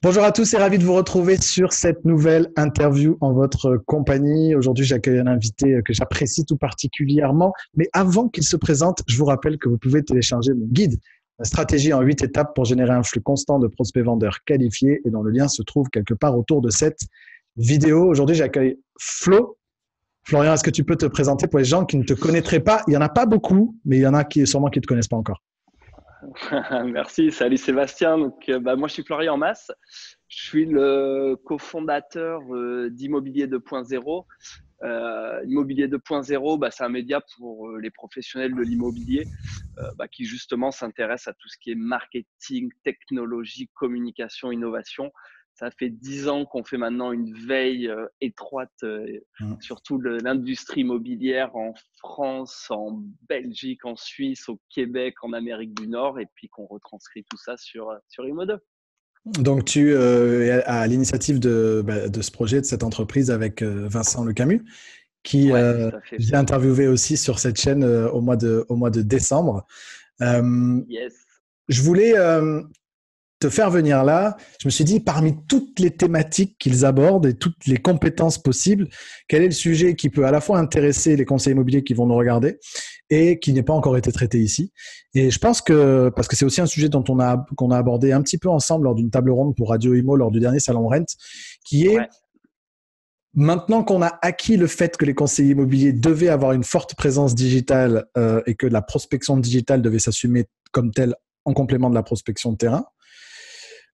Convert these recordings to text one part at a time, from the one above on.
Bonjour à tous et ravi de vous retrouver sur cette nouvelle interview en votre compagnie. Aujourd'hui, j'accueille un invité que j'apprécie tout particulièrement. Mais avant qu'il se présente, je vous rappelle que vous pouvez télécharger mon guide, la stratégie en 8 étapes pour générer un flux constant de prospects vendeurs qualifiés et dont le lien se trouve quelque part autour de cette vidéo. Aujourd'hui, j'accueille Flo. Florian, est-ce que tu peux te présenter pour les gens qui ne te connaîtraient pas? Il n'y en a pas beaucoup, mais il y en a qui sûrement qui ne te connaissent pas encore. Merci, salut Sébastien. Moi, je suis Florian Mas. Je suis le cofondateur d'Immobilier 2.0. Immobilier 2.0, c'est un média pour les professionnels de l'immobilier qui justement s'intéressent à tout ce qui est marketing, technologie, communication, innovation. Ça fait 10 ans qu'on fait maintenant une veille étroite sur toute l'industrie immobilière en France, en Belgique, en Suisse, au Québec, en Amérique du Nord, et puis qu'on retranscrit tout ça sur Immo2. Donc, tu es à l'initiative de ce projet, de cette entreprise avec Vincent Le Camus, qui Ouais, tout à fait. j'ai interviewé aussi sur cette chaîne au mois de décembre. Yes. Je voulais te faire venir là. Je me suis dit, parmi toutes les thématiques qu'ils abordent et toutes les compétences possibles, quel est le sujet qui peut à la fois intéresser les conseillers immobiliers qui vont nous regarder et qui n'est pas encore été traité ici. Et je pense que, parce que c'est aussi un sujet qu'on a abordé un petit peu ensemble lors d'une table ronde pour Radio Imo lors du dernier salon Rent, qui est maintenant qu'on a acquis le fait que les conseillers immobiliers devaient avoir une forte présence digitale et que la prospection digitale devait s'assumer comme telle en complément de la prospection de terrain,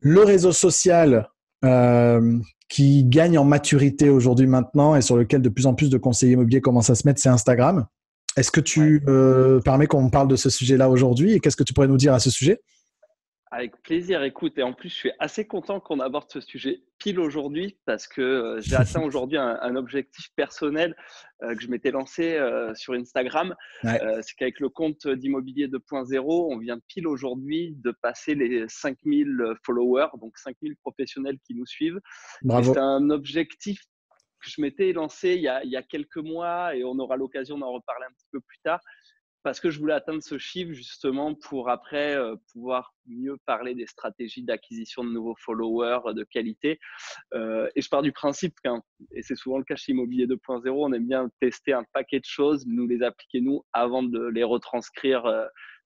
le réseau social qui gagne en maturité aujourd'hui maintenant et sur lequel de plus en plus de conseillers immobiliers commencent à se mettre, c'est Instagram. Est-ce que tu permets qu'on parle de ce sujet-là aujourd'hui et qu'est-ce que tu pourrais nous dire à ce sujet? Avec plaisir, écoute, et en plus, je suis assez content qu'on aborde ce sujet pile aujourd'hui parce que j'ai atteint aujourd'hui un objectif personnel que je m'étais lancé sur Instagram. Ouais. C'est qu'avec le compte d'Immobilier 2.0, on vient pile aujourd'hui de passer les 5000 followers, donc 5000 professionnels qui nous suivent. Et Bravo. c'est un objectif que je m'étais lancé il y a quelques mois et on aura l'occasion d'en reparler un petit peu plus tard parce que je voulais atteindre ce chiffre justement pour après pouvoir mieux parler des stratégies d'acquisition de nouveaux followers de qualité. Et je pars du principe et c'est souvent le cas chez Immobilier 2.0, on aime bien tester un paquet de choses, nous les appliquer nous avant de les retranscrire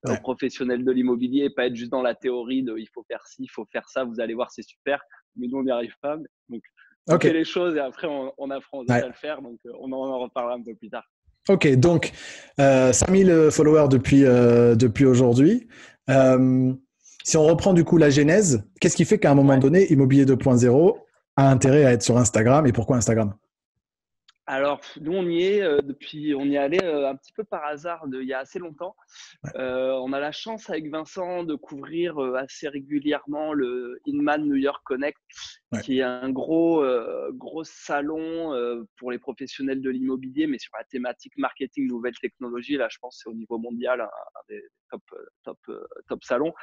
aux professionnels de l'immobilier et pas être juste dans la théorie de il faut faire ci, il faut faire ça, vous allez voir, c'est super, mais nous on n'y arrive pas. Donc on fait les choses et après on apprend aux autres à le faire, donc on en reparlera un peu plus tard. Ok, donc 5000 followers depuis aujourd'hui. Si on reprend du coup la genèse, qu'est-ce qui fait qu'à un moment donné, Immobilier 2.0 a intérêt à être sur Instagram et pourquoi Instagram? Alors, nous, on y est on y est allé un petit peu par hasard il y a assez longtemps. On a la chance avec Vincent de couvrir assez régulièrement le Inman New York Connect, qui est un gros salon pour les professionnels de l'immobilier, mais sur la thématique marketing, nouvelles technologies. Là, je pense que c'est au niveau mondial un des top salons.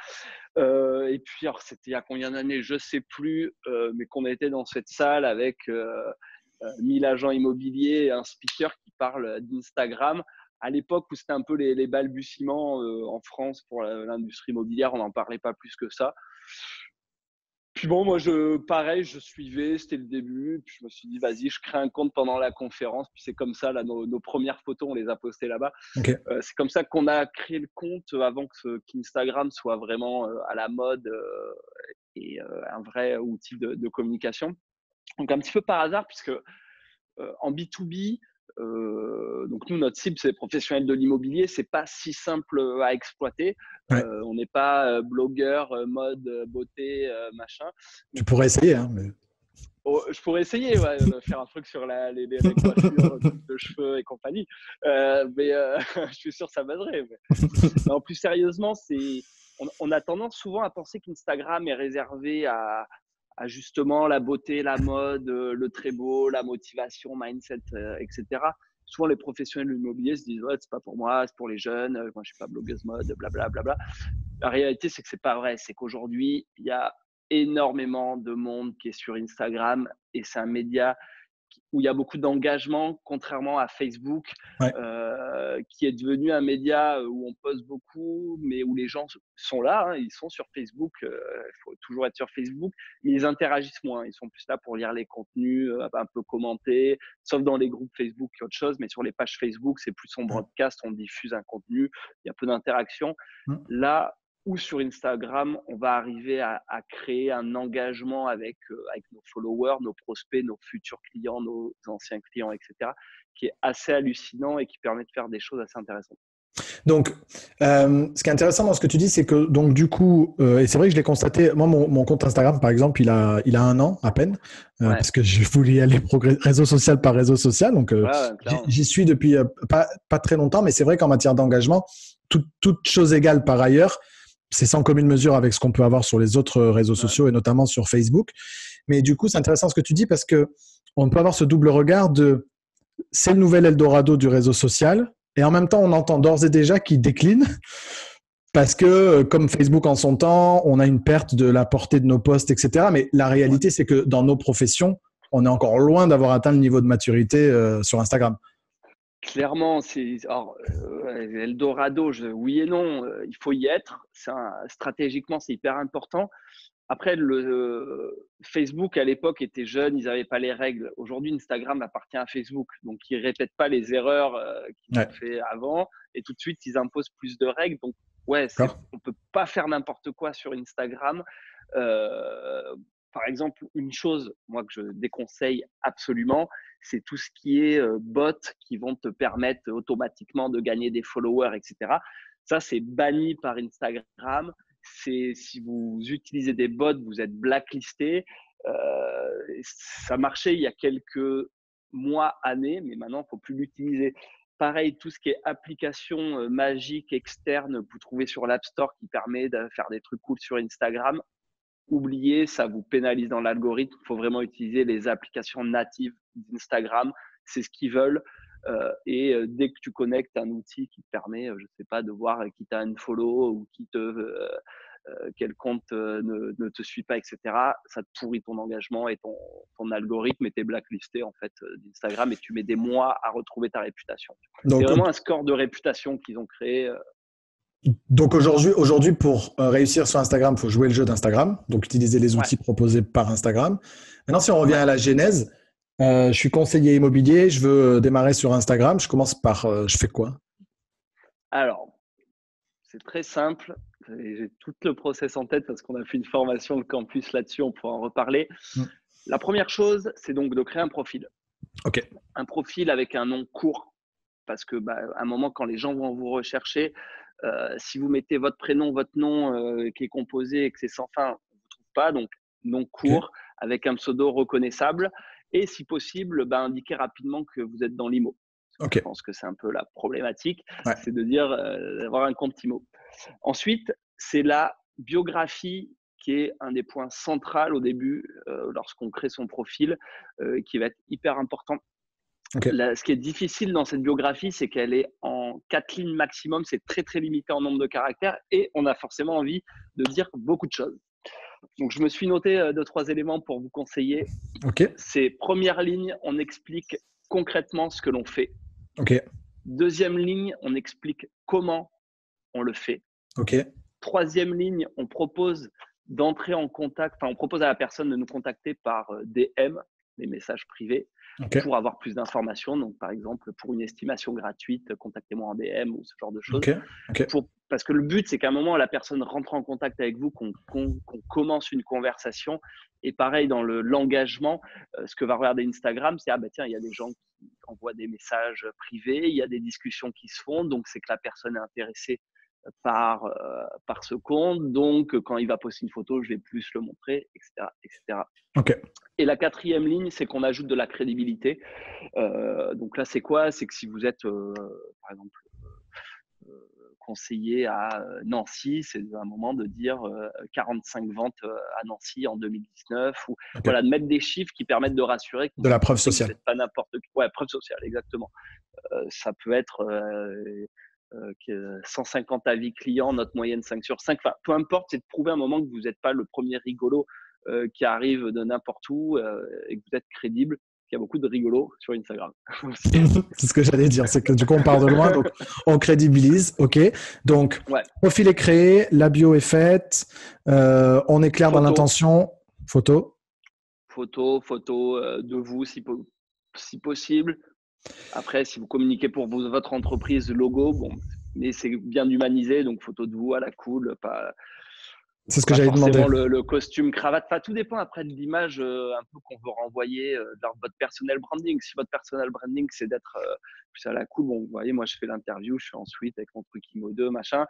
Et puis, alors, c'était il y a combien d'années, je ne sais plus, mais qu'on était dans cette salle avec 1000 agents immobiliers et un speaker qui parle d'Instagram. À l'époque où c'était un peu les balbutiements en France pour l'industrie immobilière, on n'en parlait pas plus que ça. Puis bon, moi, pareil, je suivais, c'était le début. Puis je me suis dit, vas-y, je crée un compte pendant la conférence. Puis c'est comme ça, là, nos premières photos, on les a postées là-bas. Okay. C'est comme ça qu'on a créé le compte avant qu'Instagram soit vraiment à la mode et un vrai outil de communication. Donc un petit peu par hasard, puisque en B2B, donc nous, notre cible, c'est les professionnels de l'immobilier. C'est pas si simple à exploiter. On n'est pas blogueur, mode, beauté, machin. Tu pourrais essayer, hein, mais... Je pourrais essayer de faire un truc sur les coiffures, coupe de cheveux et compagnie. Mais je suis sûr que ça m'aiderait. Mais en plus sérieusement, on a tendance souvent à penser qu'Instagram est réservé à justement la beauté, la mode, le très beau, la motivation, mindset, etc. Souvent, les professionnels de l'immobilier se disent ouais, c'est pas pour moi, c'est pour les jeunes, moi je suis pas blogueuse mode, blablabla. La réalité, c'est que c'est pas vrai. C'est qu'aujourd'hui, il y a énormément de monde qui est sur Instagram et c'est un média où il y a beaucoup d'engagement, contrairement à Facebook, Ouais. qui est devenu un média où on poste beaucoup, mais où les gens sont là, hein, ils sont sur Facebook, il faut toujours être sur Facebook, mais ils interagissent moins. Ils sont plus là pour lire les contenus, un peu commenter, sauf dans les groupes Facebook autre chose, mais sur les pages Facebook, c'est plus en broadcast, on diffuse un contenu, il y a peu d'interaction. Mm. Là, ou sur Instagram, on va arriver à créer un engagement avec nos followers, nos prospects, nos futurs clients, nos anciens clients, etc., qui est assez hallucinant et qui permet de faire des choses assez intéressantes. Donc, ce qui est intéressant dans ce que tu dis, c'est que donc du coup, et c'est vrai que je l'ai constaté, moi mon compte Instagram par exemple, il a 1 an à peine, Ouais. parce que je voulais y aller réseau social par réseau social, donc Clairement. j'y suis depuis pas très longtemps, mais c'est vrai qu'en matière d'engagement, toute chose égale par ailleurs, c'est sans commune mesure avec ce qu'on peut avoir sur les autres réseaux sociaux et notamment sur Facebook. Mais du coup, c'est intéressant ce que tu dis parce que on peut avoir ce double regard de c'est le nouvel Eldorado du réseau social. Et en même temps, on entend d'ores et déjà qu'il décline parce que, comme Facebook en son temps, on a une perte de la portée de nos posts, etc. Mais la réalité, c'est que dans nos professions, on est encore loin d'avoir atteint le niveau de maturité sur Instagram. Clairement, Eldorado, oui et non, il faut y être. Stratégiquement, c'est hyper important. Après, Facebook, à l'époque, était jeune, ils n'avaient pas les règles. Aujourd'hui, Instagram appartient à Facebook. Donc, ils ne répètent pas les erreurs qu'ils ont fait avant. Et tout de suite, ils imposent plus de règles. Donc, ouais, on ne peut pas faire n'importe quoi sur Instagram. Par exemple, une chose, moi, que je déconseille absolument, c'est tout ce qui est bots qui vont te permettre automatiquement de gagner des followers, etc. Ça, c'est banni par Instagram. Si vous utilisez des bots, vous êtes blacklisté. Ça marchait il y a quelques mois, années, mais maintenant, il ne faut plus l'utiliser. Pareil, tout ce qui est application magique externe, vous trouvez sur l'App Store qui permet de faire des trucs cool sur Instagram. Oubliez, ça vous pénalise dans l'algorithme. Il faut vraiment utiliser les applications natives d'Instagram. C'est ce qu'ils veulent. Dès que tu connectes un outil qui te permet, je ne sais pas, de voir qui t'a un follow ou quel compte ne te suit pas, etc., ça te pourrit ton engagement et ton algorithme, et t'es blacklisté en fait d'Instagram, et tu mets des mois à retrouver ta réputation. C'est vraiment un score de réputation qu'ils ont créé. Donc aujourd'hui, pour réussir sur Instagram, il faut jouer le jeu d'Instagram, donc utiliser les outils proposés par Instagram. Maintenant, si on revient à la genèse, je suis conseiller immobilier, je veux démarrer sur Instagram, je commence par, je fais quoi? Alors, c'est très simple, j'ai tout le process en tête parce qu'on a fait une formation de campus là-dessus, on pourra en reparler. La première chose, c'est donc de créer un profil. Ok. Un profil avec un nom court, parce que à un moment, quand les gens vont vous rechercher, si vous mettez votre prénom, votre nom qui est composé et que c'est sans fin, on ne vous trouve pas. Donc, nom court avec un pseudo reconnaissable. Et si possible, indiquez rapidement que vous êtes dans l'IMO. Je pense que c'est un peu la problématique, c'est de dire d'avoir un compte IMO. Ensuite, c'est la biographie qui est un des points centraux au début lorsqu'on crée son profil, qui va être hyper important. Ce qui est difficile dans cette biographie, c'est qu'elle est en 4 lignes maximum. C'est très, très limité en nombre de caractères et on a forcément envie de dire beaucoup de choses. Donc, je me suis noté 2-3 éléments pour vous conseiller. C'est première ligne, on explique concrètement ce que l'on fait. Deuxième ligne, on explique comment on le fait. Troisième ligne, on propose d'entrer en contact, on propose à la personne de nous contacter par DM, les messages privés, pour avoir plus d'informations. Donc, par exemple, pour une estimation gratuite, contactez-moi en DM ou ce genre de choses. Parce que le but, c'est qu'à un moment, la personne rentre en contact avec vous, qu'on commence une conversation. Et pareil, dans l'engagement, ce que va regarder Instagram, c'est tiens, il y a des gens qui envoient des messages privés, il y a des discussions qui se font, donc c'est que la personne est intéressée par ce compte. Donc, quand il va poster une photo, je vais plus le montrer, etc. etc. Et la quatrième ligne, c'est qu'on ajoute de la crédibilité. Donc là, c'est quoi? C'est que si vous êtes, par exemple, conseiller à Nancy, c'est un moment de dire 45 ventes à Nancy en 2019, ou voilà, de mettre des chiffres qui permettent de rassurer. De la preuve sociale. Vous n'êtes pas n'importe qui. Ouais, preuve sociale, exactement. Ça peut être 150 avis clients, note moyenne 5 sur 5. Enfin, peu importe, c'est de prouver à un moment que vous n'êtes pas le premier rigolo qui arrive de n'importe où et que vous êtes crédible, qu'il y a beaucoup de rigolos sur Instagram. C'est ce que j'allais dire, c'est que du coup on part de loin, donc on crédibilise, ok. Donc Ouais. profil est créé, la bio est faite, on est clair dans l'intention, photo. Photo de vous si possible. Après, si vous communiquez pour votre entreprise, logo, bon, mais c'est bien humanisé, donc photo de vous à la cool, C'est ce que pas j'allais demander. forcément le costume, cravate. Enfin, tout dépend après de l'image un peu qu'on veut renvoyer dans votre personnel branding. Si votre personnel branding, c'est d'être plus à la cool, bon, vous voyez, moi, je fais l'interview, je suis en suite avec mon truc Imo 2, machin,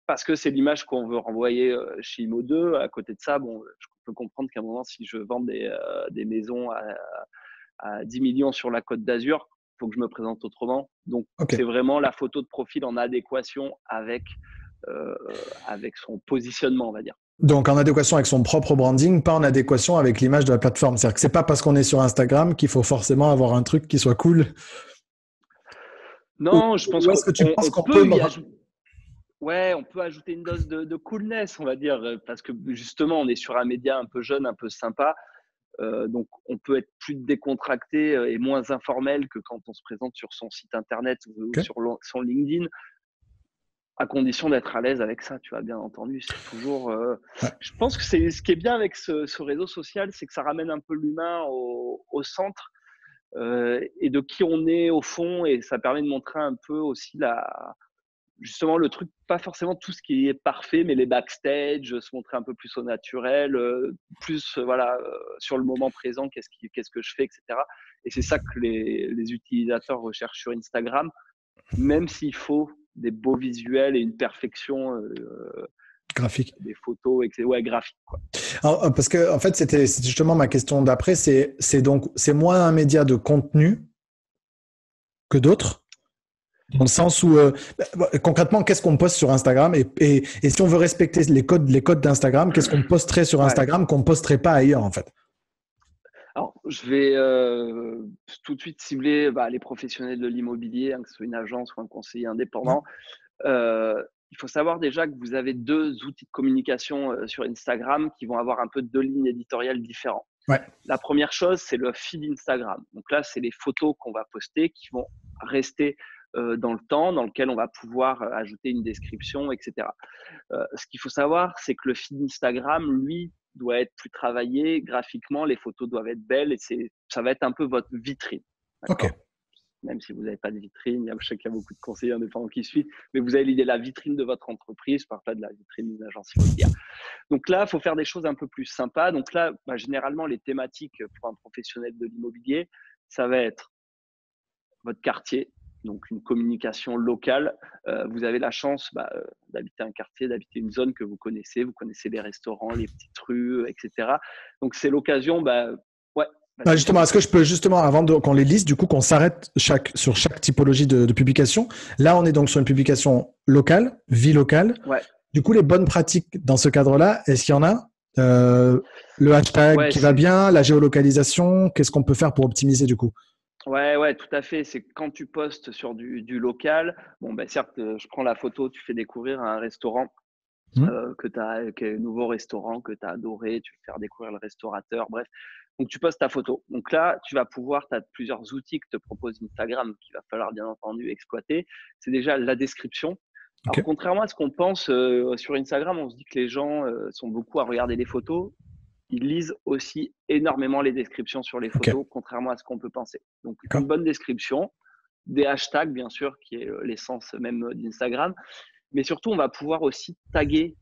parce que c'est l'image qu'on veut renvoyer chez Imo 2. À côté de ça, bon, je peux comprendre qu'à un moment, si je vends des maisons à 10 millions sur la Côte d'Azur, il faut que je me présente autrement. Donc, c'est vraiment la photo de profil en adéquation avec son positionnement, on va dire. Donc, en adéquation avec son propre branding, pas en adéquation avec l'image de la plateforme. C'est-à-dire que c'est pas parce qu'on est sur Instagram qu'il faut forcément avoir un truc qui soit cool. Non, je pense est-ce que tu penses qu'on peut y ajouter. Ouais, on peut ajouter une dose de coolness, on va dire, parce que justement, on est sur un média un peu jeune, un peu sympa. Donc, on peut être plus décontracté et moins informel que quand on se présente sur son site internet ou sur son LinkedIn, à condition d'être à l'aise avec ça, tu vois, bien entendu. C'est toujours. Je pense que c'est ce qui est bien avec ce réseau social, c'est que ça ramène un peu l'humain au centre et de qui on est au fond, et ça permet de montrer un peu aussi justement le truc, pas forcément tout ce qui est parfait, mais les backstage, se montrer un peu plus au naturel, plus voilà, sur le moment présent, qu'est-ce que je fais, etc. Et c'est ça que les utilisateurs recherchent sur Instagram, même s'il faut des beaux visuels et une perfection graphique, des photos, graphique, quoi. Alors, parce que en fait, c'était justement ma question d'après. C'est moins un média de contenu que d'autres. Dans le sens où, concrètement, qu'est-ce qu'on poste sur Instagram et si on veut respecter les codes d'Instagram, qu'est-ce qu'on posterait sur Instagram qu'on ne posterait pas ailleurs, en fait? Alors, je vais tout de suite cibler les professionnels de l'immobilier, que ce soit une agence ou un conseiller indépendant. Il faut savoir déjà que vous avez 2 outils de communication sur Instagram qui vont avoir un peu 2 lignes éditoriales différentes. Ouais. La première chose, c'est le feed Instagram. Donc là, c'est les photos qu'on va poster qui vont rester dans le temps, dans lequel on va pouvoir ajouter une description, etc. Ce qu'il faut savoir, c'est que le feed Instagram, lui, doit être plus travaillé graphiquement. Les photos doivent être belles et ça va être un peu votre vitrine. Ok. Même si vous n'avez pas de vitrine, je sais qu'il y a beaucoup de conseillers indépendants qui suivent, mais vous avez l'idée de la vitrine de votre entreprise, je ne parle pas de la vitrine d'une agence immobilière. Donc là, il faut faire des choses un peu plus sympas. Donc là, généralement, les thématiques pour un professionnel de l'immobilier, ça va être votre quartier, donc une communication locale. Vous avez la chance d'habiter un quartier, d'habiter une zone que vous connaissez les restaurants, les petites rues, etc. Donc c'est l'occasion, justement, est-ce que je peux justement, avant qu'on les liste, du coup, qu'on s'arrête sur chaque typologie de publication. Là, on est donc sur une publication locale, vie locale. Ouais. Du coup, les bonnes pratiques dans ce cadre-là, est-ce qu'il y en a? Le hashtag qui va bien, la géolocalisation, qu'est-ce qu'on peut faire pour optimiser du coup? Ouais, tout à fait. C'est quand tu postes sur du local, certes, je prends la photo, tu fais découvrir un restaurant qui est un nouveau restaurant que tu as adoré, tu veux faire découvrir le restaurateur, bref. Donc, tu postes ta photo. Donc là, tu vas pouvoir, tu as plusieurs outils que te propose Instagram qu'il va falloir bien entendu exploiter. C'est déjà la description. Alors, contrairement à ce qu'on pense sur Instagram, on se dit que les gens sont beaucoup à regarder les photos. Ils lisent aussi énormément les descriptions sur les photos, contrairement à ce qu'on peut penser. Donc, une bonne description, des hashtags, bien sûr, qui est l'essence même d'Instagram. Mais surtout, on va pouvoir aussi taguer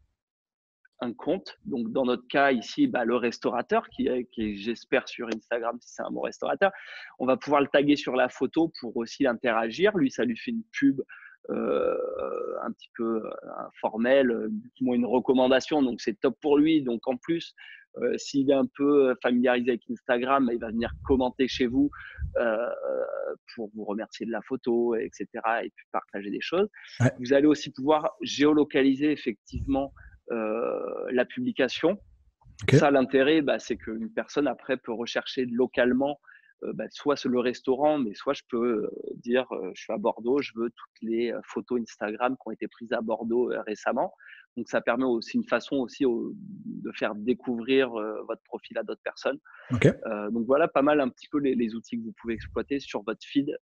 un compte. Donc, dans notre cas ici, le restaurateur qui est j'espère, sur Instagram, si c'est un bon restaurateur, on va pouvoir le taguer sur la photo pour aussi interagir. Lui, ça lui fait une pub un petit peu informelle, une recommandation. Donc, c'est top pour lui. Donc, en plus, s'il est un peu familiarisé avec Instagram, il va venir commenter chez vous pour vous remercier de la photo, etc. et puis partager des choses. Ouais. Vous allez aussi pouvoir géolocaliser effectivement la publication. Ça, l'intérêt, c'est qu'une personne après peut rechercher localement soit c'est le restaurant, mais soit je peux dire je suis à Bordeaux, je veux toutes les photos Instagram qui ont été prises à Bordeaux récemment. Donc ça permet aussi une façon aussi de faire découvrir votre profil à d'autres personnes. Ok. Donc voilà pas mal un petit peu les outils que vous pouvez exploiter sur votre feed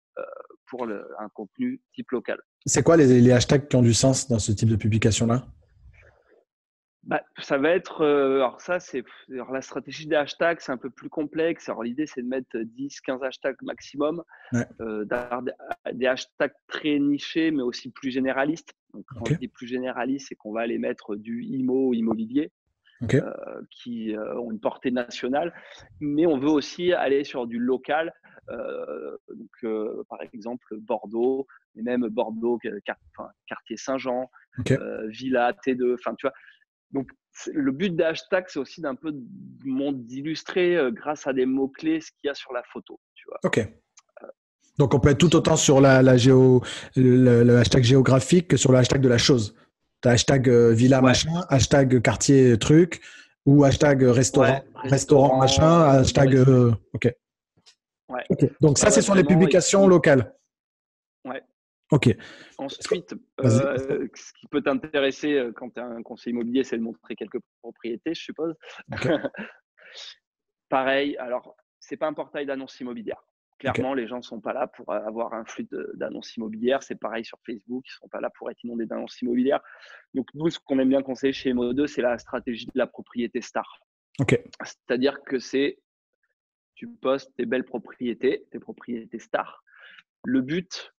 pour un contenu type local. C'est quoi les hashtags qui ont du sens dans ce type de publication-là? Ça va être, alors la stratégie des hashtags, c'est un peu plus complexe. Alors l'idée, c'est de mettre 10-15 hashtags maximum, Ouais. d'avoir des hashtags très nichés, mais aussi plus généralistes. Donc quand Ok. je dis plus généraliste, c'est qu'on va aller mettre du immobilier Ok. qui ont une portée nationale, mais on veut aussi aller sur du local. Par exemple Bordeaux, mais même Bordeaux, quartier Saint-Jean, Ok. Villa T2, enfin tu vois. Donc, le but des hashtags, c'est aussi d'illustrer grâce à des mots-clés ce qu'il y a sur la photo. Tu vois. Ok. Donc, on peut être tout autant sur le hashtag géographique que sur le hashtag de la chose. Tu as hashtag villa Ouais, machin, hashtag quartier truc, ou hashtag ouais, restaurant machin, hashtag. Ok. ouais, Ok. Donc, ça, c'est sur les vraiment. Et publications puis, locales. ouais. Ok. Ensuite, Vas-y. ce qui peut t'intéresser quand tu es un conseiller immobilier, c'est de montrer quelques propriétés, je suppose. Ok. Pareil, alors, c'est pas un portail d'annonces immobilières. Ok. Clairement, les gens ne sont pas là pour avoir un flux d'annonces immobilières. C'est pareil sur Facebook, ils ne sont pas là pour être inondés d'annonces immobilières. Donc, nous, ce qu'on aime bien conseiller chez Mo2, c'est la stratégie de la propriété star. Ok. C'est-à-dire que tu postes tes belles propriétés, tes propriétés stars. Le but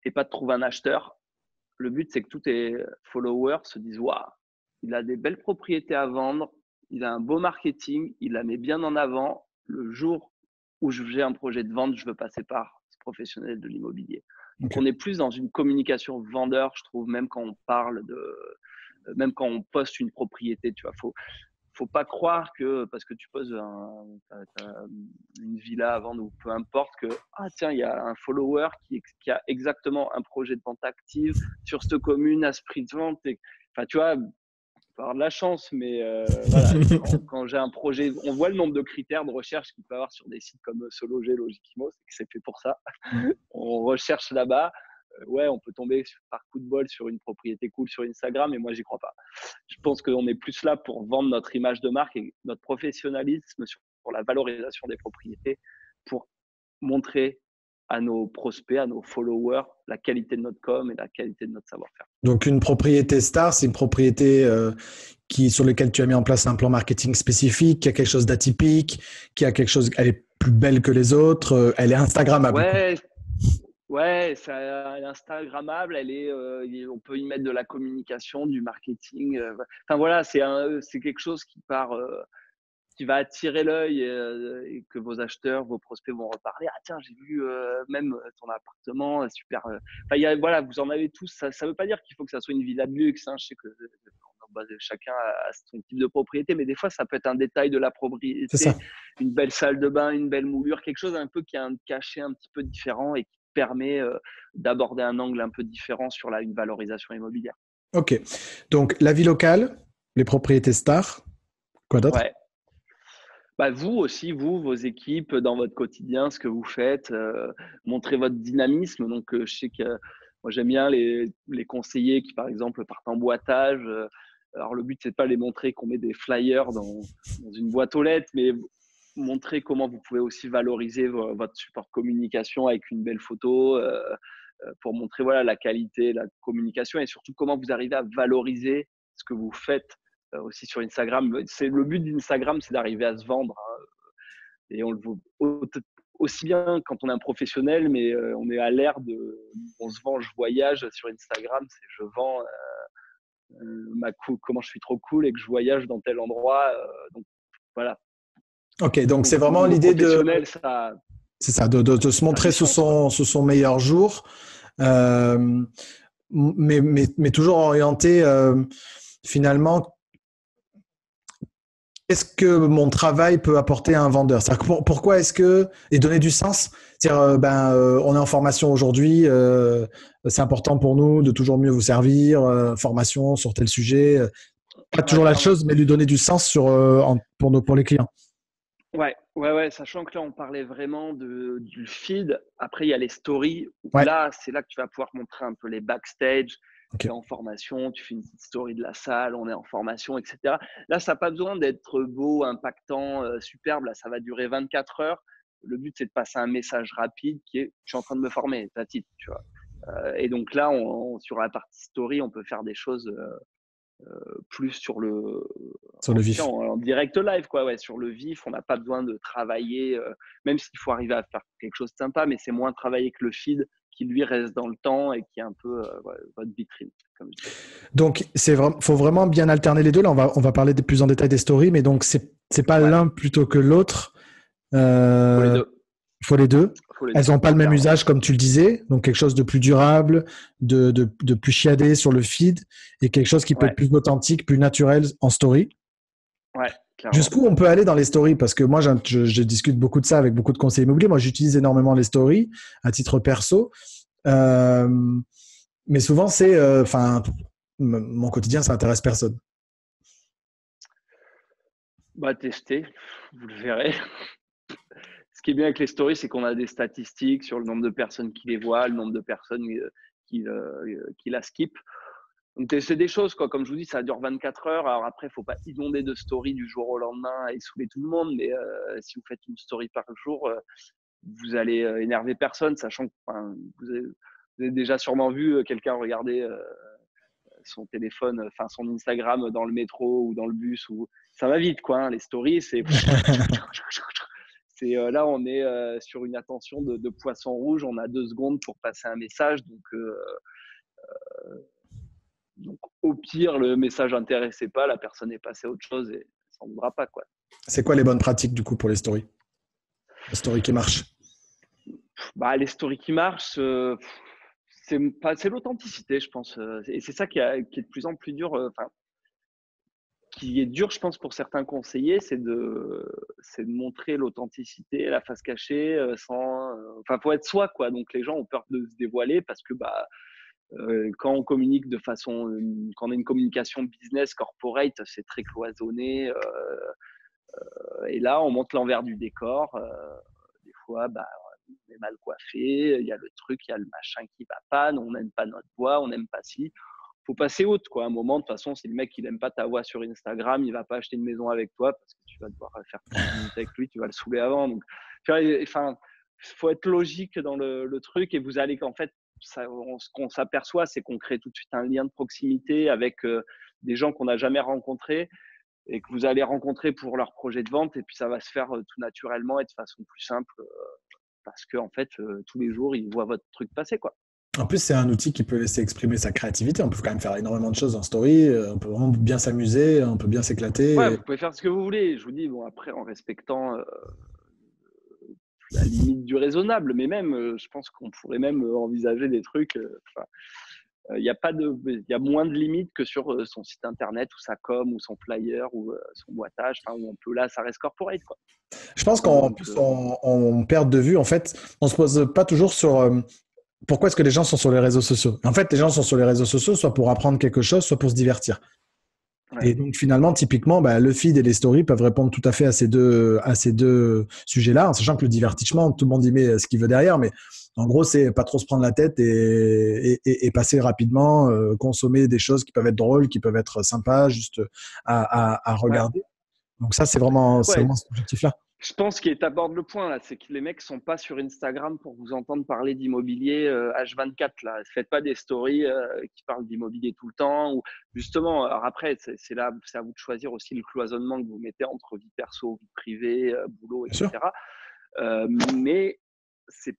n'est pas de trouver un acheteur. Le but, c'est que tous tes followers se disent « Waouh, il a des belles propriétés à vendre, il a un beau marketing, il la met bien en avant. Le jour où j'ai un projet de vente, je veux passer par ce professionnel de l'immobilier. » Donc, Ok. on est plus dans une communication vendeur, je trouve, même quand même quand on poste une propriété, tu vois. Faut pas croire que parce que tu poses une villa à vendre ou peu importe que tiens, il y a un follower qui a exactement un projet de vente active sur cette commune à ce prix de vente. Enfin, tu vois, faut avoir de la chance, mais voilà, quand j'ai un projet, on voit le nombre de critères de recherche qu'il peut y avoir sur des sites comme SeLoger, Logikimo, c'est fait pour ça. On recherche là-bas. Ouais, on peut tomber par coup de bol sur une propriété cool sur Instagram, mais moi, j'y crois pas. Je pense qu'on est plus là pour vendre notre image de marque et notre professionnalisme pour la valorisation des propriétés, pour montrer à nos prospects, à nos followers, la qualité de notre com et la qualité de notre savoir-faire. Donc, une propriété star, c'est une propriété sur laquelle tu as mis en place un plan marketing spécifique, qui a quelque chose d'atypique, qui a quelque chose, elle est plus belle que les autres, elle est Instagrammable. Ouais, ouais, elle est Instagrammable, on peut y mettre de la communication, du marketing. Enfin voilà, c'est quelque chose qui va attirer l'œil et que vos acheteurs, vos prospects vont reparler. Ah tiens, j'ai vu même ton appartement, super. Voilà, vous en avez tous. Ça ne veut pas dire qu'il faut que ça soit une villa de luxe. Hein. Je sais que chacun a son type de propriété, mais des fois, ça peut être un détail de la C'est ça. propriété, une belle salle de bain, une belle moulure, quelque chose un peu qui a un cachet un petit peu différent et qui permet d'aborder un angle un peu différent sur une valorisation immobilière. Ok. Donc, la vie locale, les propriétés stars, quoi d'autre? Ouais. Vous aussi, vos équipes, dans votre quotidien, ce que vous faites, montrez votre dynamisme. Donc, je sais que moi, j'aime bien les conseillers qui, par exemple, partent en boitage. Alors, le but, c'est pas les montrer qu'on met des flyers dans une boîte aux lettres, mais montrer comment vous pouvez aussi valoriser votre support communication avec une belle photo pour montrer voilà, la qualité, la communication et surtout comment vous arrivez à valoriser ce que vous faites aussi sur Instagram. Le but d'Instagram, c'est d'arriver à se vendre. Hein, et on le voit aussi bien quand on est un professionnel, mais on est à l'ère on se vend, je voyage sur Instagram, c'est je vends comment je suis trop cool et que je voyage dans tel endroit. Donc voilà. Ok, donc c'est Donc au vraiment niveau l'idée professionnel, c'est ça, de se ça a montrer du sens. Quoi. sous son meilleur jour, euh, mais toujours orienté finalement. Est-ce que mon travail peut apporter à un vendeur? C'est-à-dire pourquoi est-ce que et donner du sens? C'est-à-dire on est en formation aujourd'hui, c'est important pour nous de toujours mieux vous servir, formation sur tel sujet, pas Ouais, toujours la clairement. chose, mais lui donner du sens pour les clients. Ouais. Sachant que là, on parlait vraiment du feed. Après, il y a les stories. Ouais, Là, c'est là que tu vas pouvoir montrer un peu les backstage. ok. Tu es en formation, tu fais une petite story de la salle, on est en formation, etc. Là, ça n'a pas besoin d'être beau, impactant, superbe. Là, ça va durer 24 heures. Le but, c'est de passer un message rapide qui est: je suis en train de me former, that's it, tu vois. Et donc là, sur la partie story, on peut faire des choses plus sur Sur le vif. en direct live, quoi. Ouais, sur le vif, on n'a pas besoin de travailler, même s'il faut arriver à faire quelque chose de sympa, mais c'est moins travaillé que le feed qui lui reste dans le temps et qui est un peu votre vitrine, comme je dis. Donc, faut vraiment bien alterner les deux. Là, on va parler plus en détail des stories, mais donc, c'est pas Ouais, l'un plutôt que l'autre. faut les Euh, deux. il faut les deux. Faut les Elles deux, n'ont pas le même clairement. usage, comme tu le disais. Donc, quelque chose de plus durable, de plus chiadé sur le feed et quelque chose qui peut être Ouais, plus authentique, plus naturel en story. ouais, clairement. Jusqu'où on peut aller dans les stories? Parce que moi, je discute beaucoup de ça avec beaucoup de conseillers immobiliers. Moi, j'utilise énormément les stories à titre perso. Euh, mais souvent, mon quotidien, ça intéresse personne. Bah, testez, vous le verrez. Ce qui est bien avec les stories, c'est qu'on a des statistiques sur le nombre de personnes qui les voient, le nombre de personnes qui la skip. Donc, c'est des choses, quoi. Comme je vous dis, ça dure 24 heures. Alors après, il ne faut pas inonder de stories du jour au lendemain et saouler tout le monde. Mais si vous faites une story par jour, vous allez énerver personne, sachant que vous avez déjà sûrement vu quelqu'un regarder son téléphone, enfin son Instagram dans le métro ou dans le bus. Ça va vite, quoi. Hein. Les stories, c'est là, on est sur une attention de poisson rouge. On a 2 secondes pour passer un message. Donc, au pire, le message n'intéressait pas, la personne est passée à autre chose et ça ne voudra pas, quoi. C'est quoi les bonnes pratiques, du coup, pour les stories? Les stories qui marchent. Bah, les stories qui marchent, c'est l'authenticité, je pense. Et c'est ça qui est de plus en plus dur. Enfin, qui est dur, je pense, pour certains conseillers, c'est de montrer l'authenticité, la face cachée, sans. Enfin, faut être soi, quoi. Donc, les gens ont peur de se dévoiler parce que, bah, quand on communique quand on a une communication business corporate, c'est très cloisonné. Et là, on montre l'envers du décor. Des fois, bah, on est mal coiffé, il y a le truc, il y a le machin qui va pas, on n'aime pas notre voix, on n'aime pas si. Faut passer haute, quoi. À un moment, de toute façon, si le mec il n'aime pas ta voix sur Instagram, il va pas acheter une maison avec toi parce que tu vas devoir faire 30 minutes avec lui, tu vas le saouler avant. Donc, enfin, faut être logique dans le truc et vous allez qu'en fait, ce qu'on s'aperçoit, c'est qu'on crée tout de suite un lien de proximité avec des gens qu'on n'a jamais rencontrés et que vous allez rencontrer pour leur projet de vente et puis ça va se faire tout naturellement et de façon plus simple parce que en fait tous les jours ils voient votre truc passer, quoi. En plus, c'est un outil qui peut laisser exprimer sa créativité. On peut quand même faire énormément de choses en story. On peut vraiment bien s'amuser, on peut bien Ouais, s'éclater. vous pouvez faire ce que vous voulez, je vous dis, bon, après en respectant la limite du raisonnable, mais même je pense qu'on pourrait même envisager des trucs, il y a pas de il y a moins de limites que sur son site internet ou sa com ou son flyer ou son boitage, enfin où on peut, là ça reste corporate, quoi. Je pense qu'en Donc plus, on perd de vue, en fait, on se pose pas toujours sur pourquoi est-ce que les gens sont sur les réseaux sociaux. En fait, les gens sont sur les réseaux sociaux soit pour apprendre quelque chose, soit pour se divertir. ouais, Et donc finalement, typiquement, bah, le feed et les stories peuvent répondre tout à fait à ces deux sujets-là, en sachant que le divertissement, tout le monde y met ce qu'il veut derrière, mais en gros, c'est pas trop se prendre la tête et passer rapidement, consommer des choses qui peuvent être drôles, qui peuvent être sympas, juste à ouais, regarder. Donc ça, c'est ouais. vraiment cet objectif-là. Je pense qu'il t'aborde le point là, c'est que les mecs sont pas sur Instagram pour vous entendre parler d'immobilier H24 là. Faites pas des stories qui parlent d'immobilier tout le temps ou justement. Alors après, c'est là, c'est à vous de choisir aussi le cloisonnement que vous mettez entre vie perso, vie privée, boulot, Bien sûr. etc. Mais c'est,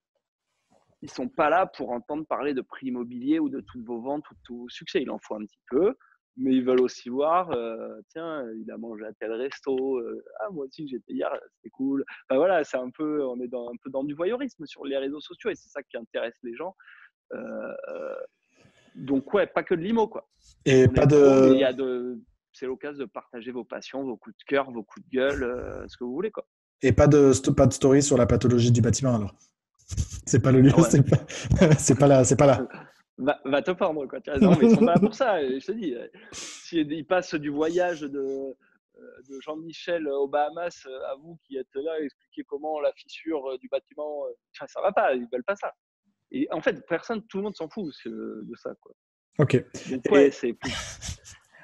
ils sont pas là pour entendre parler de prix immobilier ou de toutes vos ventes ou de tout vos succès. Il en faut un petit peu, mais ils veulent aussi voir, tiens, il a mangé à tel resto, ah moi aussi j'étais hier, c'était cool. Enfin, voilà, on est un peu dans du voyeurisme sur les réseaux sociaux et c'est ça qui intéresse les gens. Euh, donc ouais, pas que de l'IMO, quoi. Et On est pas pro, mais de, c'est l'occasion de partager vos passions, vos coups de cœur, vos coups de gueule, ce que vous voulez, quoi. pas de story sur la pathologie du bâtiment, alors. C'est pas le lieu, Ah ouais, c'est pas, c'est pas là. Va te pendre, quoi. Tu as raison, mais ils sont pas là pour ça. Je te dis, s'ils passent du voyage de Jean-Michel aux Bahamas à vous qui êtes là, expliquer comment la fissure du bâtiment, ça va pas, ils veulent pas ça. Et en fait, tout le monde s'en fout de ça, quoi. Ok. Donc ouais, c'est plus.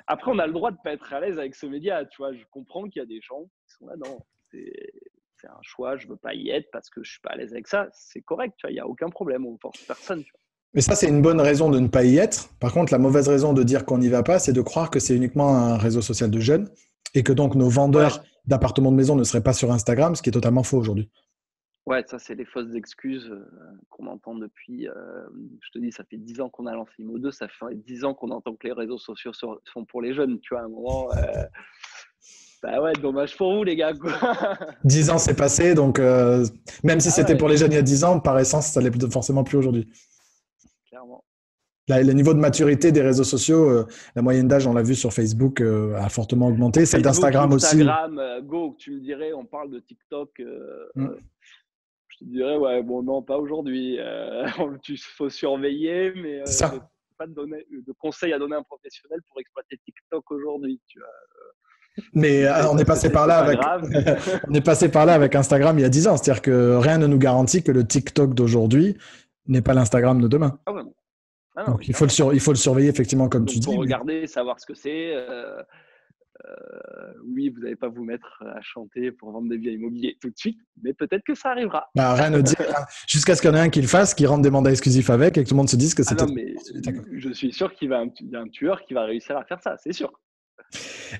Après, on a le droit de pas être à l'aise avec ce média, tu vois. Je comprends qu'il y a des gens qui sont là, non, c'est un choix, je veux pas y être parce que je suis pas à l'aise avec ça. C'est correct, tu vois, il y a aucun problème, on force personne, tu vois. Mais ça, c'est une bonne raison de ne pas y être. Par contre, la mauvaise raison de dire qu'on n'y va pas, c'est de croire que c'est uniquement un réseau social de jeunes et que donc nos vendeurs Ouais. d'appartements de maison ne seraient pas sur Instagram, ce qui est totalement faux aujourd'hui. Ouais, ça, c'est les fausses excuses qu'on entend depuis. Je te dis, ça fait 10 ans qu'on a lancé Imo 2, ça fait 10 ans qu'on entend que les réseaux sociaux sont pour les jeunes. Tu vois, à un moment, bah ouais, dommage pour vous, les gars, quoi. 10 ans s'est passé, donc même si Ah c'était pour ouais, les jeunes il y a 10 ans, par essence, ça ne l'est forcément plus aujourd'hui. clairement. Le niveau de maturité des réseaux sociaux, la moyenne d'âge, on l'a vu sur Facebook, a fortement augmenté. Celle Facebook, d'Instagram aussi. Instagram, Go, tu me dirais, on parle de TikTok. Mm. Je te dirais, ouais, bon, non, pas aujourd'hui. Il faut surveiller, mais C'est je ça. pas de, de conseils à donner à un professionnel pour exploiter TikTok aujourd'hui. Tu vois. Mais Tu le fais on est parce que passé par c'est là pas avec, grave. on est passé par là avec Instagram il y a 10 ans. C'est-à-dire que rien ne nous garantit que le TikTok d'aujourd'hui n'est pas l'Instagram de demain. Ah ouais, ah non, mais Donc clairement. il faut le surveiller effectivement comme tu Donc, dis. pour Mais... regarder, savoir ce que c'est. Oui, vous n'allez pas vous mettre à chanter pour vendre des biens immobiliers tout de suite, mais peut-être que ça arrivera. Bah, rien ne dit, jusqu'à ce qu'il y en ait un qui le fasse, qui rentre des mandats exclusifs avec et que tout le monde se dise que Ah c'était non, une mais opportunité, quoi. je suis sûr qu'il y a un tueur qui va réussir à faire ça, c'est sûr.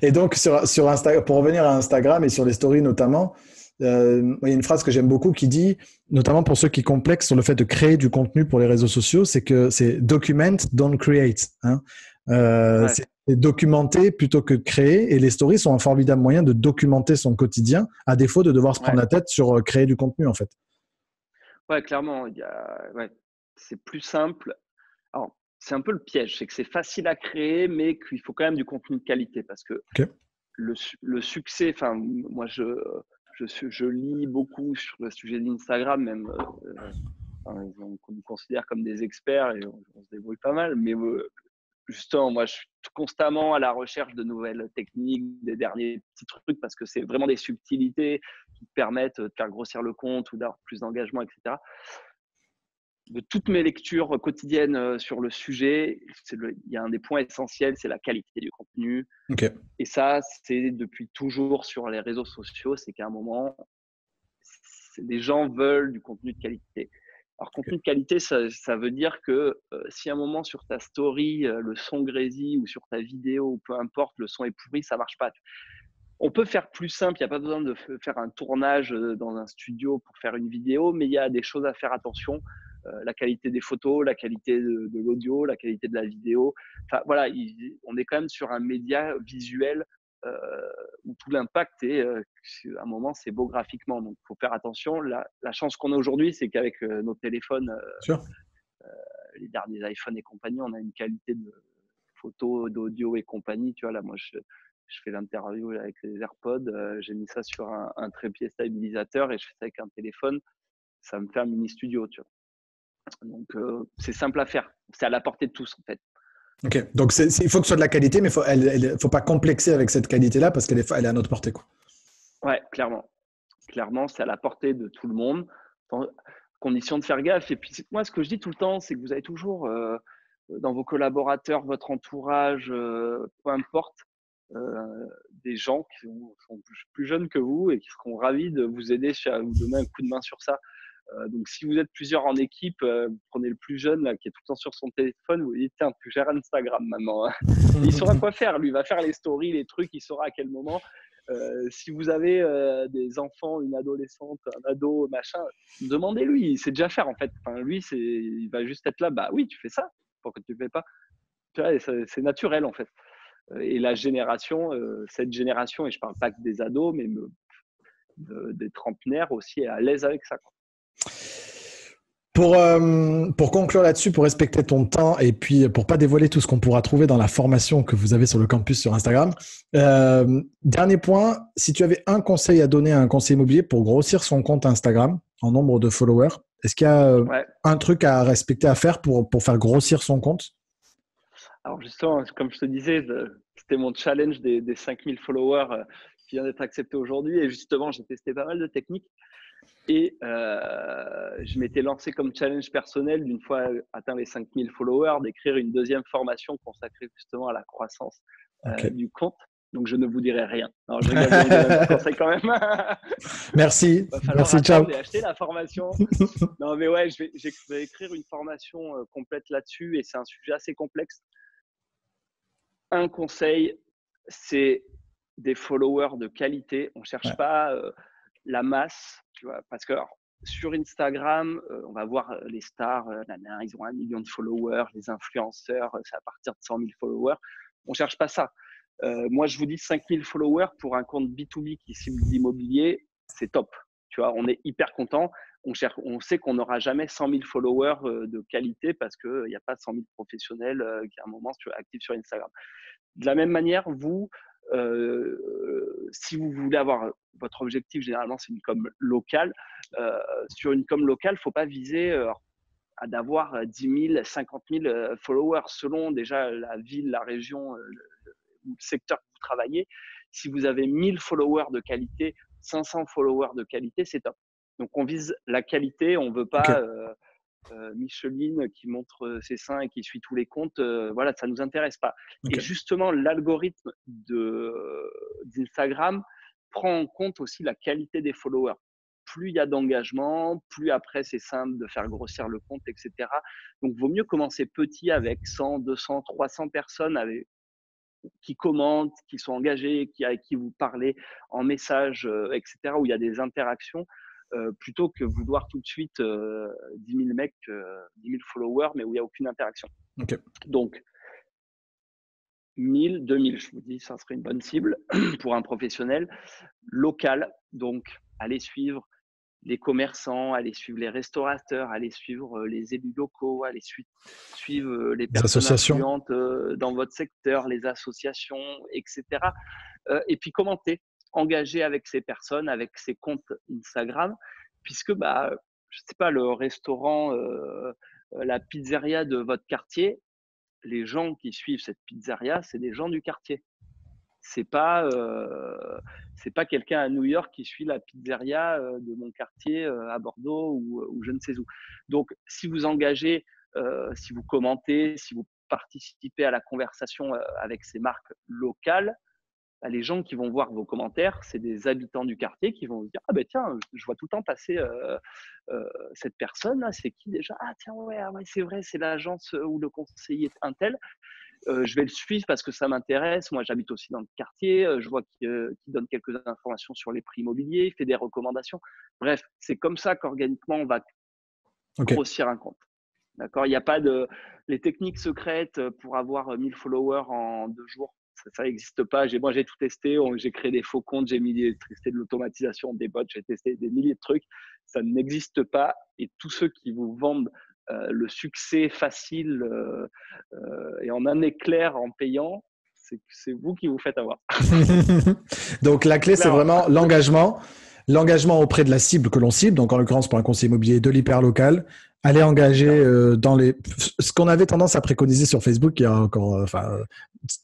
Et donc, sur Instagram, pour revenir à Instagram et sur les stories notamment, il y a une phrase que j'aime beaucoup qui dit, notamment pour ceux qui complexent sur le fait de créer du contenu pour les réseaux sociaux, c'est que c'est document, don't create. Hein. Ouais, C'est documenter plutôt que créer. Et les stories sont un formidable moyen de documenter son quotidien, à défaut de devoir se prendre ouais, la tête sur créer du contenu, en fait. ouais, clairement, ouais, c'est plus simple. Alors, c'est un peu le piège, c'est que c'est facile à créer, mais qu'il faut quand même du contenu de qualité parce que Okay. le succès, enfin, moi, je lis beaucoup sur le sujet d'Instagram, même. Enfin, on nous considère comme des experts et on se débrouille pas mal, mais justement, moi, je suis constamment à la recherche de nouvelles techniques, des derniers petits trucs, parce que c'est vraiment des subtilités qui permettent de faire grossir le compte ou d'avoir plus d'engagement, etc. De toutes mes lectures quotidiennes sur le sujet, il y a un des points essentiels, c'est la qualité du contenu. Okay. Et ça, c'est depuis toujours sur les réseaux sociaux, c'est qu'à un moment, les gens veulent du contenu de qualité. Alors, contenu de qualité, ça veut dire que si à un moment sur ta story, le son grésille ou sur ta vidéo, ou peu importe, le son est pourri, ça marche pas. On peut faire plus simple, il n'y a pas besoin de faire un tournage dans un studio pour faire une vidéo, mais il y a des choses à faire attention. La qualité des photos, la qualité de l'audio, la qualité de la vidéo. Enfin, voilà, on est quand même sur un média visuel où tout l'impact est, à un moment, c'est beau graphiquement. Donc, il faut faire attention. La chance qu'on a aujourd'hui, c'est qu'avec nos téléphones, Sure. les derniers iPhones et compagnie, on a une qualité de photo, d'audio et compagnie. Tu vois, là, moi, je fais l'interview avec les AirPods. J'ai mis ça sur un trépied stabilisateur et je fais ça avec un téléphone. Ça me fait un mini studio, tu vois. Donc, c'est simple à faire. C'est à la portée de tous, en fait. Ok, donc il faut que ce soit de la qualité, mais il faut pas complexer avec cette qualité-là parce qu'elle elle est à notre portée, quoi. Ouais, clairement. Clairement, c'est à la portée de tout le monde. Condition de faire gaffe. Et puis, moi, ce que je dis tout le temps, c'est que vous avez toujours dans vos collaborateurs, votre entourage, peu importe, des gens qui sont plus jeunes que vous et qui seront ravis de vous aider, à vous donner un coup de main sur ça. Donc, si vous êtes plusieurs en équipe, vous prenez le plus jeune là, qui est tout le temps sur son téléphone, vous lui dites tiens, tu gères Instagram maintenant. Et il saura quoi faire. Lui, il va faire les stories, les trucs, il saura à quel moment. Si vous avez des enfants, une adolescente, un ado, machin, demandez-lui, il sait déjà faire en fait. Enfin, lui, il va juste être là, bah oui, tu fais ça, pourquoi tu ne le fais pas? Tu vois, c'est naturel en fait. Et la génération, cette génération, et je ne parle pas que des ados, mais des trentenaires aussi, est à l'aise avec ça, quoi. Pour conclure là-dessus, pour respecter ton temps et puis pour pas dévoiler tout ce qu'on pourra trouver dans la formation que vous avez sur le campus sur Instagram, dernier point, si tu avais un conseil à donner à un conseiller immobilier pour grossir son compte Instagram en nombre de followers, est-ce qu'il y a un truc à respecter, à faire pour faire grossir son compte? Alors justement, comme je te disais, C'était mon challenge des 5000 followers qui vient d'être accepté aujourd'hui. Et justement, j'ai testé pas mal de techniques. Et je m'étais lancé comme challenge personnel, d'une fois atteint les 5000 followers, d'écrire une deuxième formation consacrée justement à la croissance du compte. Donc, je ne vous dirai rien. Non, je rigole, je vous donne un petit conseil quand même. Merci. Il va falloir Merci, attendre ciao. et acheter la formation. Non, mais ouais, je vais écrire une formation complète là-dessus et c'est un sujet assez complexe. Un conseil, c'est des followers de qualité. On ne cherche pas la masse, tu vois, parce que alors, sur Instagram, on va voir les stars, ils ont 1 million de followers, les influenceurs, c'est à partir de 100 000 followers. On ne cherche pas ça. Moi, je vous dis 5 000 followers pour un compte B2B qui cible l'immobilier, c'est top. Tu vois, on est hyper content. On sait qu'on n'aura jamais 100 000 followers de qualité parce qu'il n'y a pas 100 000 professionnels qui, à un moment, actifs sur Instagram. De la même manière, vous, si vous voulez avoir votre objectif, généralement, c'est une com locale. Sur une com locale, il ne faut pas viser à d'avoir 10 000, 50 000 followers selon déjà la ville, la région, le secteur que vous travaillez. Si vous avez 1000 followers de qualité, 500 followers de qualité, c'est top. Donc, on vise la qualité. On ne veut pas Micheline qui montre ses seins et qui suit tous les comptes. Voilà, ça ne nous intéresse pas. Et justement, l'algorithme d'Instagram prend en compte aussi la qualité des followers. Plus il y a d'engagement, plus après c'est simple de faire grossir le compte, etc. Donc, il vaut mieux commencer petit avec 100, 200, 300 personnes qui commentent, qui sont engagés, avec qui vous parlez en message, etc., où il y a des interactions, plutôt que vouloir tout de suite 10 000 mecs, 10 000 followers, mais où il n'y a aucune interaction. Donc, 1000, 2000, je vous dis, ça serait une bonne cible pour un professionnel local. Donc, allez suivre les commerçants, allez suivre les restaurateurs, allez suivre les élus locaux, allez suivre les personnes influentes dans votre secteur, les associations, etc. Et puis commenter, engager avec ces personnes, avec ces comptes Instagram, puisque, je sais pas, le restaurant, la pizzeria de votre quartier, les gens qui suivent cette pizzeria, c'est des gens du quartier. C'est pas quelqu'un à New York qui suit la pizzeria de mon quartier à Bordeaux ou je ne sais où. Donc, si vous engagez, si vous commentez, si vous participez à la conversation avec ces marques locales, les gens qui vont voir vos commentaires, c'est des habitants du quartier qui vont se dire « Ah ben tiens, je vois tout le temps passer cette personne, c'est qui déjà ? Ah tiens, ouais, c'est vrai, c'est l'agence ou le conseiller un tel. » Je vais le suivre parce que ça m'intéresse. Moi, j'habite aussi dans le quartier. Je vois qu'il donne quelques informations sur les prix immobiliers, il fait des recommandations. Bref, c'est comme ça qu'organiquement, on va grossir un compte. D'accord ? Il n'y a pas les techniques secrètes pour avoir 1000 followers en 2 jours. Ça n'existe pas. Moi, j'ai tout testé. J'ai créé des faux comptes, j'ai testé de l'automatisation, des bots, j'ai testé des milliers de trucs. Ça n'existe pas. Et tous ceux qui vous vendent le succès facile et en un éclair en payant, c'est vous qui vous faites avoir. Donc, la clé, c'est vraiment l'engagement auprès de la cible que l'on cible. Donc, en l'occurrence, pour un conseiller immobilier de l'hyperlocal, aller engager dans ce qu'on avait tendance à préconiser sur Facebook, il y a encore,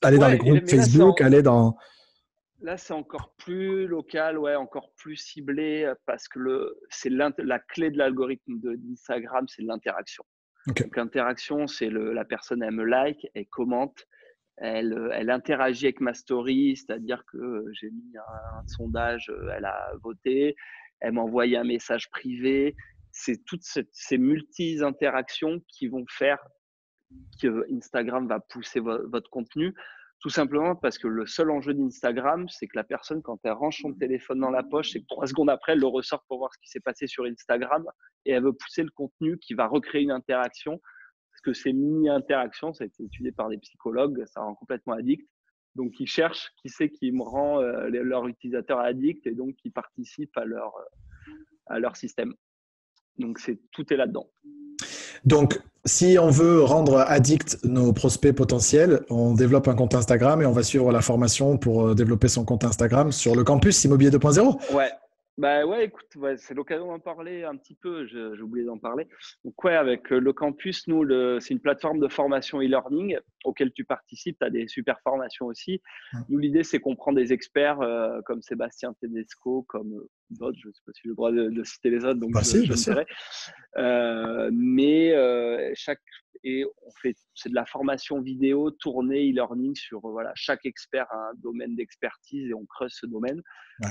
aller dans les groupes Facebook, aller dans… Là, c'est encore plus local, encore plus ciblé parce que c'est la clé de l'algorithme d'Instagram, c'est l'interaction. Donc, l'interaction, c'est la personne, elle me like, elle commente, elle interagit avec ma story, c'est-à-dire que j'ai mis un sondage, elle a voté, elle m'a envoyé un message privé. C'est toutes ces multi-interactions qui vont faire que Instagram va pousser votre contenu. Tout simplement parce que le seul enjeu d'Instagram, c'est que la personne, quand elle range son téléphone dans la poche, c'est que 3 secondes après, elle le ressort pour voir ce qui s'est passé sur Instagram et elle veut pousser le contenu qui va recréer une interaction. Parce que ces mini-interactions, ça a été étudié par des psychologues, ça rend complètement addict. Donc, ils cherchent qui c'est qui me rend leur utilisateur addict et donc qui participe à leur système. Donc, tout est là-dedans. Donc, si on veut rendre addict nos prospects potentiels, on développe un compte Instagram et on va suivre la formation pour développer son compte Instagram sur le campus Immobilier 2.0. Ouais, Bah ouais, écoute, ouais, c'est l'occasion d'en parler un petit peu. J'ai oublié d'en parler. Donc ouais, avec le campus, nous, c'est une plateforme de formation e-learning auquel tu participes. Tu as des super formations aussi. Nous, l'idée, c'est qu'on prend des experts comme Sébastien Tedesco, comme d'autres. Je ne sais pas si j'ai le droit de citer les autres, donc Bah si, je bien me sûr. dirai. Mais et c'est de la formation vidéo tournée e-learning sur voilà, chaque expert a un domaine d'expertise et on creuse ce domaine. Ouais.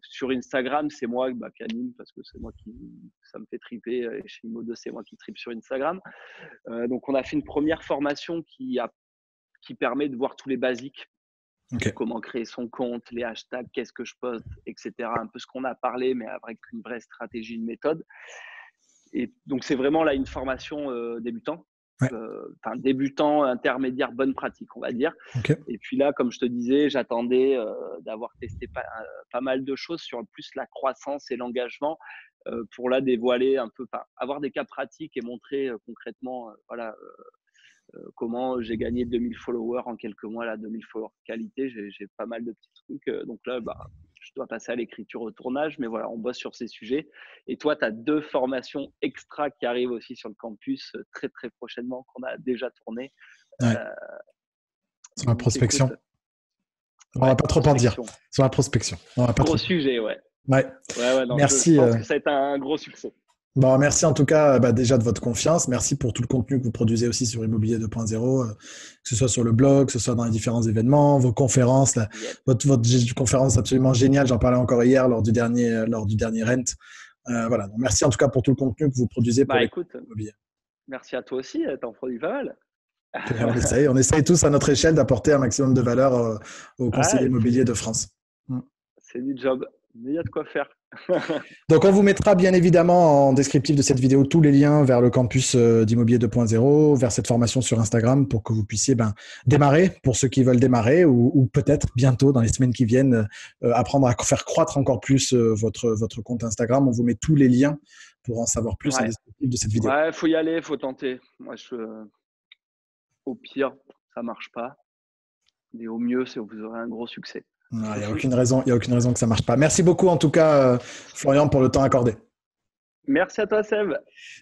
Sur Instagram, c'est moi qui anime parce que c'est moi ça me fait triper. Et chez Imo2, c'est moi qui tripe sur Instagram. Donc, on a fait une première formation qui permet de voir tous les basiques. Okay. Comment créer son compte, les hashtags, qu'est-ce que je poste, etc. Un peu ce qu'on a parlé, mais avec une vraie stratégie, une méthode. Et donc, c'est vraiment là une formation débutant. Ouais. Débutant, intermédiaire, bonne pratique, on va dire. Okay. Et puis là, comme je te disais, j'attendais d'avoir testé pas mal de choses sur plus la croissance et l'engagement pour là dévoiler un peu, avoir des cas pratiques et montrer concrètement comment j'ai gagné 2000 followers en quelques mois, là, 2000 followers qualité. J'ai pas mal de petits trucs. Donc là, je dois passer à l'écriture au tournage, mais voilà, on bosse sur ces sujets. Et toi, tu as 2 formations extra qui arrivent aussi sur le campus très, très prochainement, qu'on a déjà tournées. Ouais. Sur la prospection. Écoute, on va pas trop en dire. Sur la prospection. On va pas gros trop. sujet, ouais. Ouais. Non, merci. Je pense que ça va être un gros succès. Bon, merci en tout cas déjà de votre confiance. Merci pour tout le contenu que vous produisez aussi sur Immobilier 2.0, que ce soit sur le blog, que ce soit dans les différents événements, vos conférences. Votre conférence absolument géniale. J'en parlais encore hier lors du dernier Rent. Voilà. Donc, merci en tout cas pour tout le contenu que vous produisez pour l'immobilier. Merci à toi aussi. T'en produis pas mal. On essaye tous à notre échelle d'apporter un maximum de valeur aux conseillers immobiliers de France. C'est du job. Mais il y a de quoi faire. Donc, on vous mettra bien évidemment en descriptif de cette vidéo tous les liens vers le campus d'Immobilier 2.0, vers cette formation sur Instagram pour que vous puissiez démarrer pour ceux qui veulent démarrer ou peut-être bientôt dans les semaines qui viennent apprendre à faire croître encore plus votre compte Instagram. On vous met tous les liens pour en savoir plus en descriptif de cette vidéo. Ouais, il faut y aller, il faut tenter. Moi, au pire, ça marche pas. Mais au mieux, vous aurez un gros succès. Il n'y a aucune raison que ça ne marche pas. Merci beaucoup en tout cas, Florian, pour le temps accordé. Merci à toi, Seb.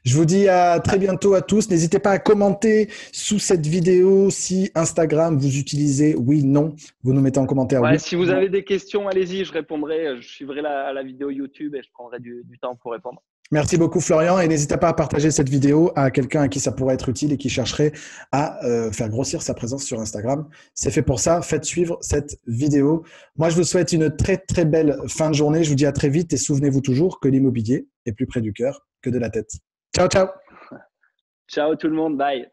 Je vous dis à très bientôt à tous. N'hésitez pas à commenter sous cette vidéo si Instagram vous utilisez, oui, non. Vous nous mettez en commentaire. Ouais, oui, si vous avez des questions, allez-y, je répondrai. Je suivrai la vidéo YouTube et je prendrai du temps pour répondre. Merci beaucoup Florian et n'hésitez pas à partager cette vidéo à quelqu'un à qui ça pourrait être utile et qui chercherait à faire grossir sa présence sur Instagram. C'est fait pour ça, faites suivre cette vidéo. Moi, je vous souhaite une très très belle fin de journée. Je vous dis à très vite et souvenez-vous toujours que l'immobilier est plus près du cœur que de la tête. Ciao, ciao. Ciao tout le monde, bye.